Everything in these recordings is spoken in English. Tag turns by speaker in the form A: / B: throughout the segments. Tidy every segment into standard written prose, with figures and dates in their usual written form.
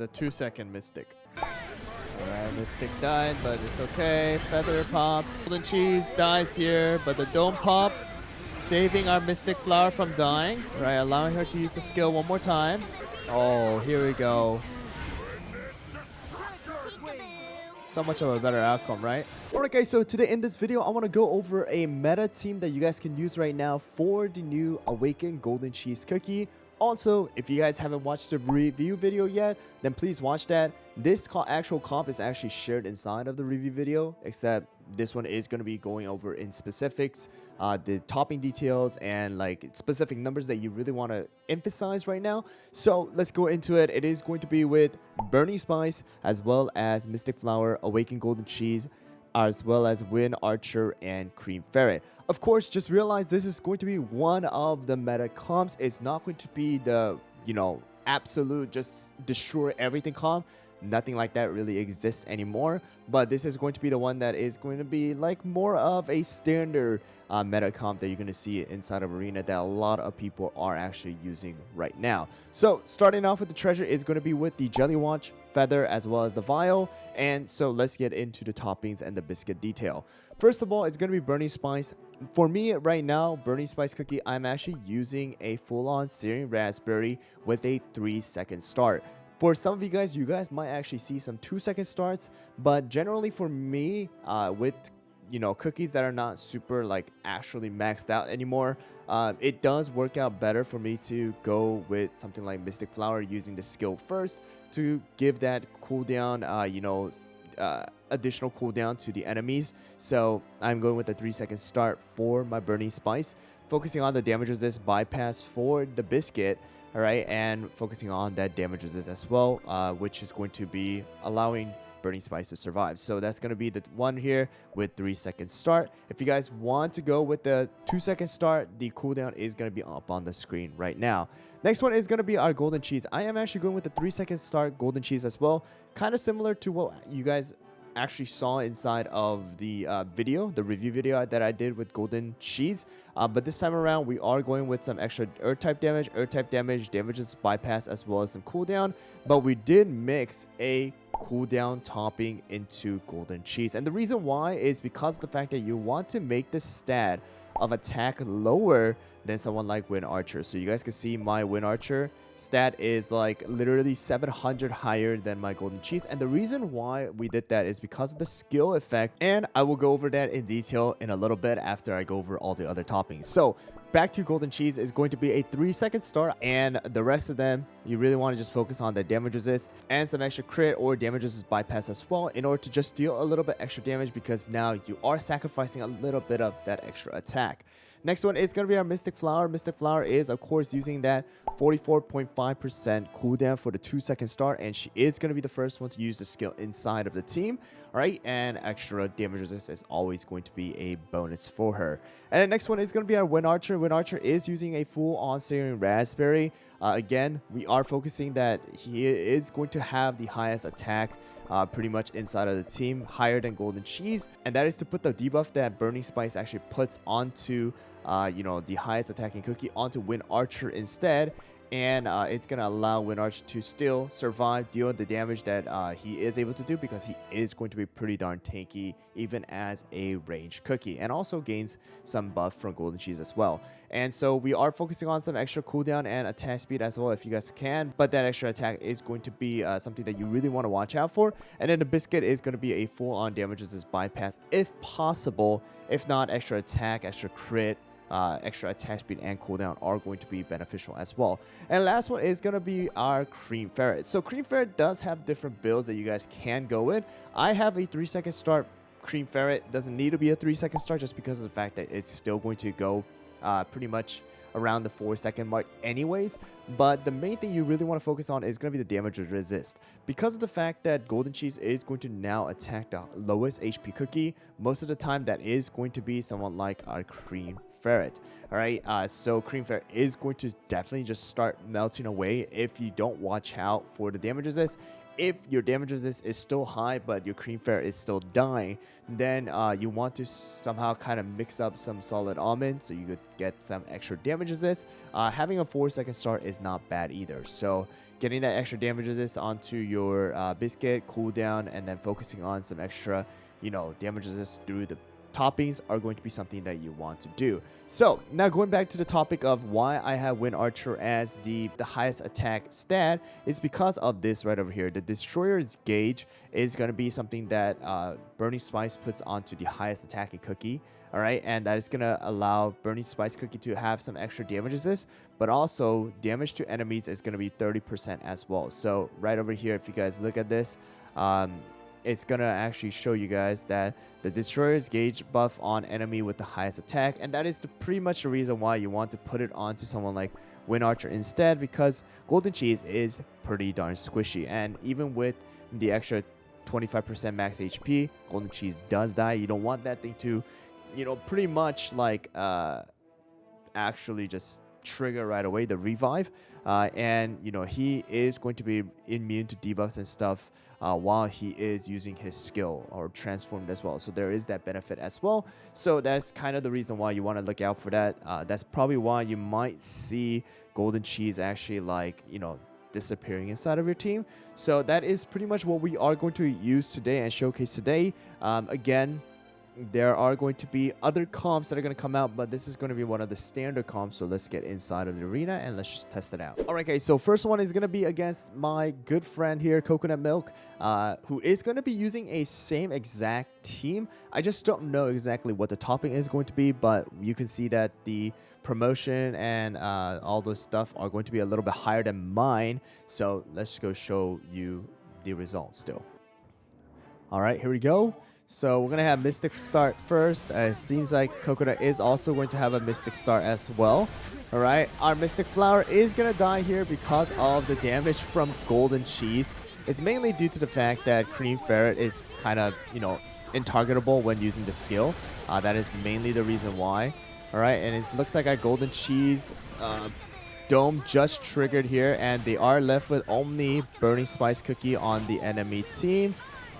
A: It's a 2-second Mystic. Alright, Mystic died, but it's okay. Feather pops. Golden Cheese dies here, but the Dome pops, saving our Mystic Flower from dying. Right, allowing her to use the skill one more time. Oh, here we go. So much of a better outcome, right? Alright guys, so today in this video, I want to go over a meta team that you guys can use right now for the new Awakened Golden Cheese Cookie. Also, if you guys haven't watched the review video yet, then please watch that. This actual comp is actually shared inside of the review video, except this one is going to be going over in specifics, the topping details and like specific numbers that you really want to emphasize right now. So let's go into it. It is going to be with Burning Spice as well as Mystic Flower, Awakened Golden Cheese, as well as Wind Archer and Cream Ferret. Of course, just realize this is going to be one of the meta comps. It's not going to be the, absolute just destroy everything comp. Nothing like that really exists anymore, but this is going to be the one that is going to be like more of a standard meta comp that you're going to see inside of Arena that a lot of people are actually using right now. So starting off with the treasure is going to be with the Jelly Watch, Feather, as well as the Vial. And so let's get into the toppings and the biscuit detail. First of all, it's going to be Burning Spice. For me right now, Burning Spice Cookie, I'm actually using a full-on Searing Raspberry with a 3-second start. For some of you guys might actually see some 2-second starts, but generally for me, with cookies that are not super like actually maxed out anymore, it does work out better for me to go with something like Mystic Flower using the skill first to give that cooldown, additional cooldown to the enemies. So I'm going with a 3-second start for my Burning Spice, focusing on the damage resist bypass for the biscuit. Alright, and focusing on that damage resist as well, which is going to be allowing Burning Spice to survive. So that's going to be the one here with 3-second start. If you guys want to go with the 2-second start, the cooldown is going to be up on the screen right now. Next one is going to be our Golden Cheese. I am actually going with the 3-second start Golden Cheese as well. Kind of similar to what you guys actually saw inside of the review video that I did with Golden Cheese, but this time around we are going with some extra earth type damage, damages bypass, as well as some cooldown, but we did mix a cooldown topping into Golden Cheese, and the reason why is because of the fact that you want to make the stat of attack lower than someone like Wind Archer. So you guys can see my Wind Archer stat is like literally 700 higher than my Golden Cheese, and the reason why we did that is because of the skill effect, and I will go over that in detail in a little bit after I go over all the other toppings. So back to Golden Cheese is going to be a 3-second start, and the rest of them you really want to just focus on the damage resist and some extra crit or damage resist bypass as well in order to just deal a little bit extra damage, because now you are sacrificing a little bit of that extra attack. Next one is going to be our Mystic Flower. Mystic Flower is, of course, using that 44.5% cooldown for the 2-second start, and she is going to be the first one to use the skill inside of the team. All right, and extra damage resist is always going to be a bonus for her. And the next one is going to be our Wind Archer. Wind Archer is using a full-on Searing Raspberry. Again, we are focusing that he is going to have the highest attack pretty much inside of the team, higher than Golden Cheese, and that is to put the debuff that Burning Spice actually puts onto the highest attacking cookie onto Wind Archer instead. And it's going to allow Wind Archer to still survive, deal the damage that he is able to do, because he is going to be pretty darn tanky even as a ranged cookie, and also gains some buff from Golden Cheese as well. And so we are focusing on some extra cooldown and attack speed as well if you guys can, but that extra attack is going to be something that you really want to watch out for. And then the biscuit is going to be a full-on damage resist bypass if possible. If not, extra attack, extra crit, extra attack speed and cooldown are going to be beneficial as well. And last one is going to be our Cream Ferret. So Cream Ferret does have different builds that you guys can go with. I have a 3-second start Cream Ferret. Doesn't need to be a 3-second start just because of the fact that it's still going to go pretty much around the 4-second mark anyways. But the main thing you really want to focus on is going to be the damage resist, because of the fact that Golden Cheese is going to now attack the lowest HP cookie. Most of the time that is going to be someone like our Cream Ferret. All right, so Cream Ferret is going to definitely just start melting away if you don't watch out for the damage resist. If your damage resist is still high, but your Cream Ferret is still dying, then you want to somehow kind of mix up some solid almond so you could get some extra damage resist. Having a 4-second start is not bad either. So getting that extra damage resist onto your biscuit, cooldown, and then focusing on some extra, damage resist through the toppings are going to be something that you want to do. So now going back to the topic of why I have Wind Archer as the highest attack stat, is because of this right over here. The Destroyer's Gauge is going to be something that Burning Spice puts onto the highest attacking cookie. All right, and that is going to allow Burning Spice Cookie to have some extra damage resist, but also damage to enemies is going to be 30% as well. So right over here, if you guys look at this, it's gonna actually show you guys that the Destroyer's Gauge buff on enemy with the highest attack, and that is pretty much the reason why you want to put it onto someone like Wind Archer instead, because Golden Cheese is pretty darn squishy, and even with the extra 25% max HP, Golden Cheese does die. You don't want that thing to, pretty much like actually just trigger right away the revive, and he is going to be immune to debuffs and stuff while he is using his skill or transformed as well. So there is that benefit as well. So that's kind of the reason why you want to look out for that. That's probably why you might see Golden Cheese actually disappearing inside of your team. So that is pretty much what we are going to use today and showcase today. Again, there are going to be other comps that are going to come out, but this is going to be one of the standard comps. So let's get inside of the arena and let's just test it out. All right, guys. So first one is going to be against my good friend here, Coconut Milk, who is going to be using a same exact team. I just don't know exactly what the topping is going to be, but you can see that the promotion and all those stuff are going to be a little bit higher than mine. So let's go show you the results still. All right, here we go. So we're going to have Mystic start first. It seems like Coconut is also going to have a Mystic start as well. All right, our Mystic Flower is going to die here because of the damage from Golden Cheese. It's mainly due to the fact that Cream Ferret is kind of, intargetable when using the skill. That is mainly the reason why. All right, and it looks like our Golden Cheese Dome just triggered here, and they are left with only Burning Spice Cookie on the enemy team.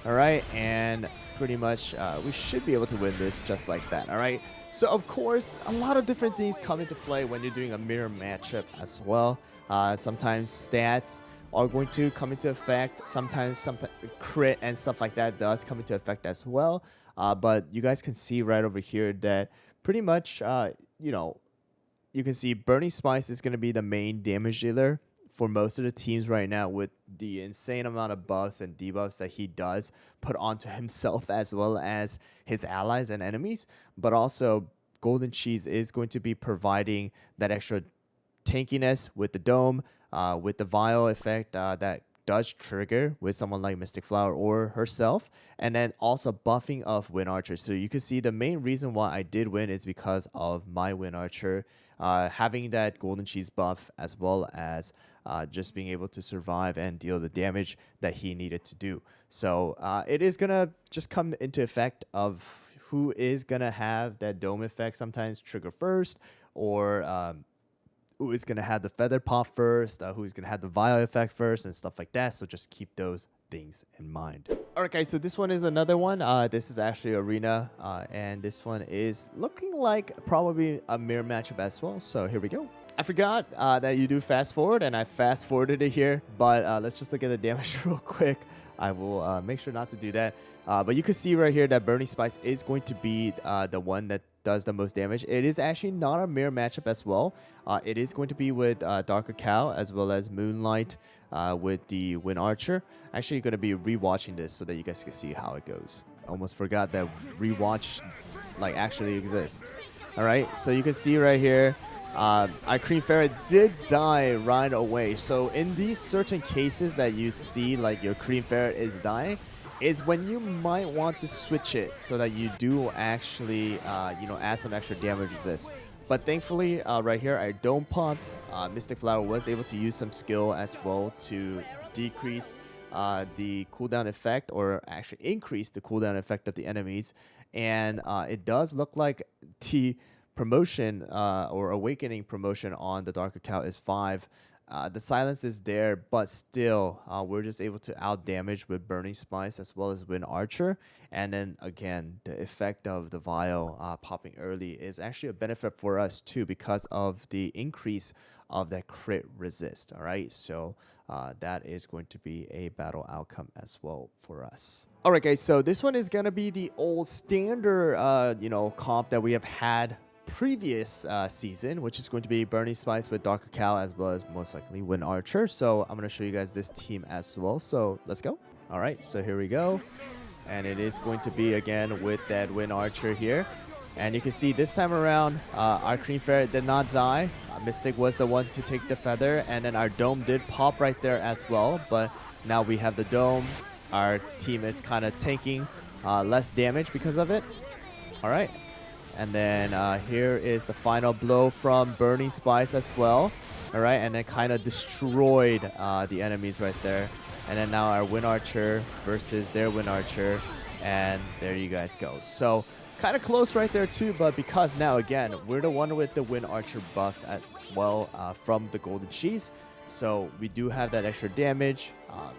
A: All right, and pretty much we should be able to win this just like that. All right, so of course a lot of different things come into play when you're doing a mirror matchup as well. Sometimes stats are going to come into effect, sometimes crit and stuff like that does come into effect as well, but you guys can see right over here that pretty much you can see Burning Spice is going to be the main damage dealer for most of the teams right now, with the insane amount of buffs and debuffs that he does put onto himself as well as his allies and enemies. But also Golden Cheese is going to be providing that extra tankiness with the dome, with the vial effect that does trigger with someone like Mystic Flower or herself, and then also buffing of Wind Archer. So you can see the main reason why I did win is because of my Wind Archer having that Golden Cheese buff, as well as just being able to survive and deal the damage that he needed to do. So it is going to just come into effect of who is going to have that dome effect sometimes trigger first, or who is going to have the feather pop first, who's going to have the vial effect first, and stuff like that. So just keep those things in mind. All right, guys, so this one is another one. This is actually Arena, and this one is looking like probably a mirror matchup as well. So here we go. I forgot that you do fast forward, and I fast forwarded it here, but let's just look at the damage real quick. I will make sure not to do that. But you can see right here that Burning Spice is going to be the one that does the most damage. It is actually not a mirror matchup as well. It is going to be with Dark Cacao as well as Moonlight with the Wind Archer. Actually, going to be rewatching this so that you guys can see how it goes. Almost forgot that rewatch actually exists. All right, so you can see right here, Cream Ferret did die right away. So in these certain cases that you see your Cream Ferret is dying, is when you might want to switch it so that you do actually add some extra damage resist. But thankfully right here I don't popped. Mystic Flower was able to use some skill as well to decrease the cooldown effect, or actually increase the cooldown effect of the enemies, and it does look like the promotion or awakening promotion on the Dark Cacao is 5. The silence is there, but still, we're just able to out damage with Burning Spice as well as Wind Archer. And then again, the effect of the Vial popping early is actually a benefit for us too because of the increase of that crit resist. All right, so that is going to be a battle outcome as well for us. All right, guys, so this one is gonna be the old standard, comp that we have had previous season, which is going to be Burning Spice with Dark Cacao as well as most likely Wind Archer. So I'm going to show you guys this team as well. So let's go. All right, so here we go. And it is going to be again with that Wind Archer here. And you can see this time around, our Cream Ferret did not die. Mystic was the one to take the feather. And then our Dome did pop right there as well. But now we have the Dome. Our team is kind of taking less damage because of it. All right. And then here is the final blow from Burning Spice as well. All right, and it kind of destroyed the enemies right there. And then now our Wind Archer versus their Wind Archer. And there you guys go. So kind of close right there too, but because now, again, we're the one with the Wind Archer buff as well from the Golden Cheese. So we do have that extra damage.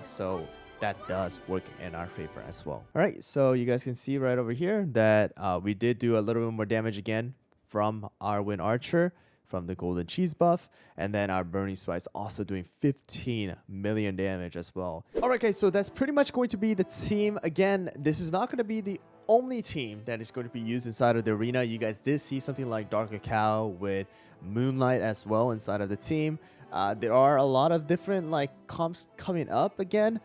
A: So that does work in our favor as well. All right, so you guys can see right over here that we did do a little bit more damage again from our Wind Archer from the Golden Cheese buff, and then our Burning Spice also doing 15 million damage as well. All right, guys, so that's pretty much going to be the team. Again, this is not going to be the only team that is going to be used inside of the arena. You guys did see something like Dark Cacao with Moonlight as well inside of the team. There are a lot of different comps coming up again.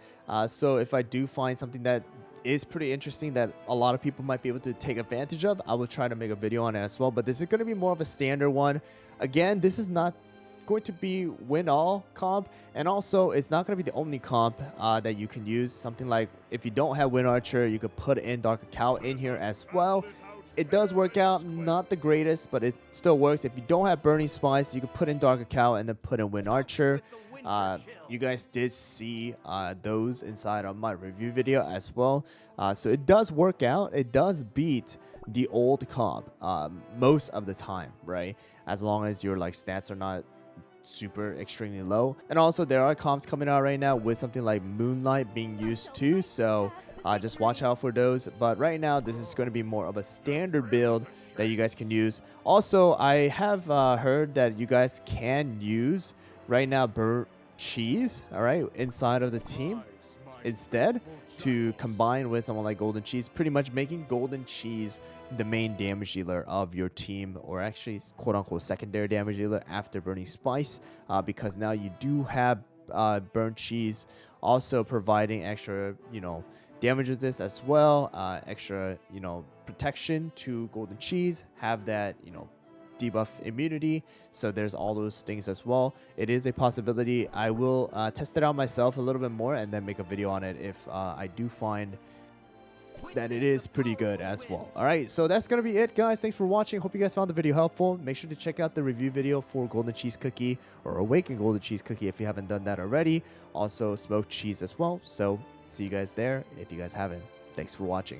A: So if I do find something that is pretty interesting that a lot of people might be able to take advantage of, I will try to make a video on it as well. But this is going to be more of a standard one. Again, this is not going to be win all comp, and also it's not going to be the only comp that you can use. Something like if you don't have Wind Archer, you could put in Dark Cacao in here as well. It does work out, not the greatest, but it still works. If you don't have Burning Spice, you could put in Dark Cacao and then put in Wind Archer. You guys did see those inside of my review video as well. So it does work out. It does beat the old comp most of the time, right? As long as your stats are not super extremely low. And also there are comps coming out right now with something like Moonlight being used too, so just watch out for those. But right now this is going to be more of a standard build that you guys can use. Also, I have heard that you guys can use right now burnt cheese, all right, inside of the team instead, to combine with someone like Golden Cheese, pretty much making Golden Cheese the main damage dealer of your team, or actually quote-unquote secondary damage dealer after Burning Spice, because now you do have burnt cheese also providing extra damage resist as well, extra protection to Golden Cheese, have that debuff immunity. So there's all those things as well. It is a possibility. I will test it out myself a little bit more and then make a video on it if I do find that it is pretty good as well. All right, so that's gonna be it, guys. Thanks for watching. Hope you guys found the video helpful. Make sure to check out the review video for Golden Cheese Cookie, or Awaken Golden Cheese Cookie if you haven't done that already. Also smoked cheese as well. So see you guys there if you guys haven't. Thanks for watching.